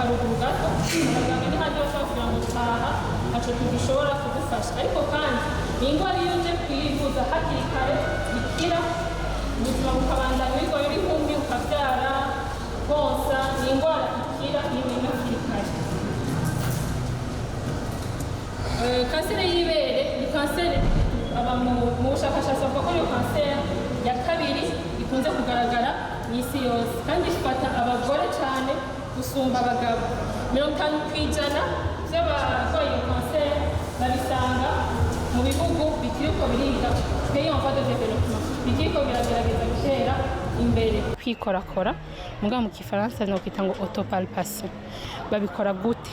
haruguru gato abaganga ni handi bashobora kugira ngo utaha ntaco tugishobora kugufasha ariko kandi ni indwara iyo uje kuyivuza hakiri kare ikira ubuzima bukabandanya bigoye uri nk'umbi ukabyara konsa ni indwara ikira iyo uri hakiri kare. Kanseri y'ibere ni kanseri aba mu bushakashatsi bavuga ko iyo kanseri ya kabiri ikunze kugaragara mu isi yose kandi ifata abagore cyane gusumba abagabo. 50% by'abarwaye iyo kanseri babisanga mu bihugu bikiriko biriga pays en voie de développement bikiriko biragerageza gutera imbere. Kwikorakora muga mu Kifaransa no kwita ngo autopalpation. Babikora gute?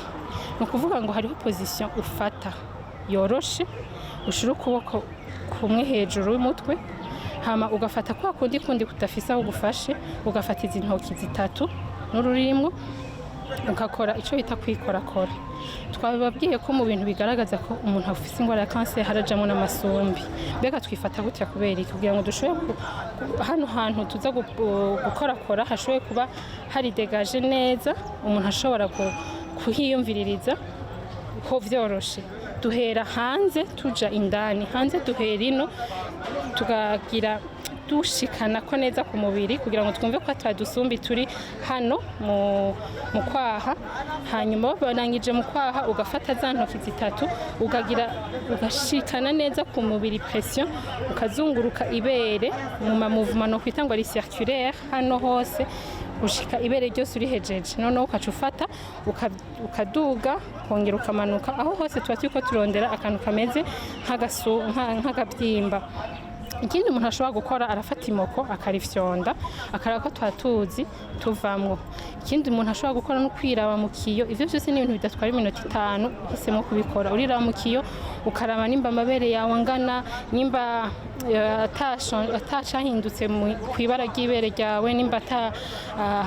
Ni ukuvuga ngo hariho position ufata yoroshe ushira ukuboko kumwe hejuru y'umutwe hama ugafata kwa kundi kudafisa aho gufashe ugafata izi ntoki zitatu n'ururimwo ukakora ico bita kwikorakora. Twababwiye ko mu bintu bigaragaza ko umuntu afise ingwara ya kanseri harajamo n'amasumbi. Mbega twifata gutya kubera kugira ngo dushobore hano hantu tuza gukorakora hashoboye kuba hari dégage neza umuntu ashobora kuhiyumviririza ko vyoroshe. Duhera hanze tuja indani, hanze duhera ino tugagira dushikana ko neza ku mubiri kugira ngo twumve ko atadusumbi turi hano mu kwaha. Hanyuma barangije mu kwaha ugafata za ntoki zitatu ugashikana neza ku mubiri pression ukazunguruka ibere mu movement no kwita ngo ari circulaire hano hose ushika ibere ryose uri hejeje noneho ukacufata ukaduga kongera ukamanuka aho hose tuba turiko turondera akantu kameze nk'agabyimba. Ikindi umuntu ashobora gukora arafata imoko akarifyonda akaraba ko twatuzi tuvamwo. Ikindi umuntu ashobora gukora no kwiraba mu kiyo. Ivyo byose ni ibintu bidatwara iminota 5 hisemo kubikora. Uriraba mu kiyo ukaraba nimba amabere yawe angana, nimba atashahindutse kwibara ry'ibere ryawe, nimba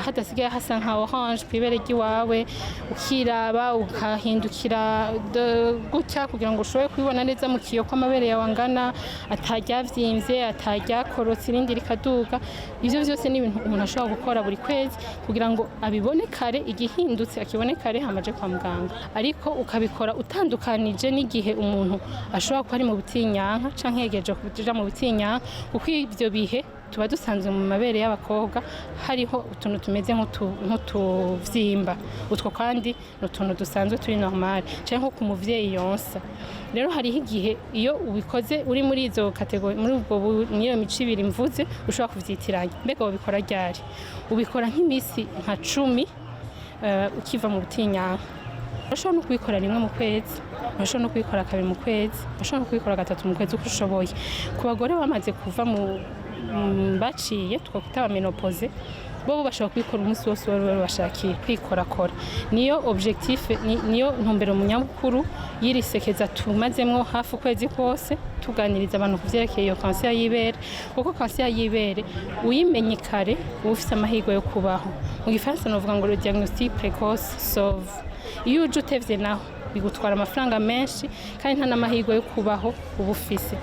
hadasigaye hasa nka orange kwibere ry'iwawe, ukiraba ukahindukira gutya kugira ngo ushobore kubibona neza mu kiyo ko amabere yawe angana, atajyavyimbye, atajyakorotse irindi rikaduga. Ivyo byose ni ibintu umuntu ashobora gukora buri kwezi kugira ngo abibone kare, igihindutse akibone kare hamaje kwa muganga. Ariko ukabikora utandukanije n'igihe umuntu ashobora kuba ari mu butinyanka canke yegeje kuja mu butinyanka, kuko ivyo bihe tuba dusanzwe mu mabere y'abakobwa hariho utuntu tumeze nk'utuvyimba. Utwo kandi n'utuntu dusanzwe turi normal canke ku muvyeyi yonsa. Rero hariho igihe iyo ubikoze uri muri izo kategori muri ubwo niyo mico ibiri mvuze ushobora kuvyitiranya. Mbega ubikora ryari? Ubikora nk'imisi nka 10 ukiva mu butinyanka. Urashobora no kubikora rimwe mu kwezi, urashobora no kubikora kabiri mu kwezi, urashobora no kubikora gatatu mu kwezi uko ushoboye. Ku bagore bamaze kuva mu baciye twakwita menopause bo bashobora kubikora umunsi wose bari bashakiye kwikorakora. Niyo objectif niyo ntumbero munyamukuru yirisekeza tumazemwo hafi ukwezi kose tuganiriza abantu kuvyerekeye iyo kanseri y'ibere, kuko kanseri y'ibere uyimenye kare ufise amahirwe yo kubaho. Mu Gifaransa novuga ngo le diagnostic précoce sauve. Iyo uje utevye naho bigutwara amafaranga menshi kandi nta n'amahirwe yo kubaho ubufise.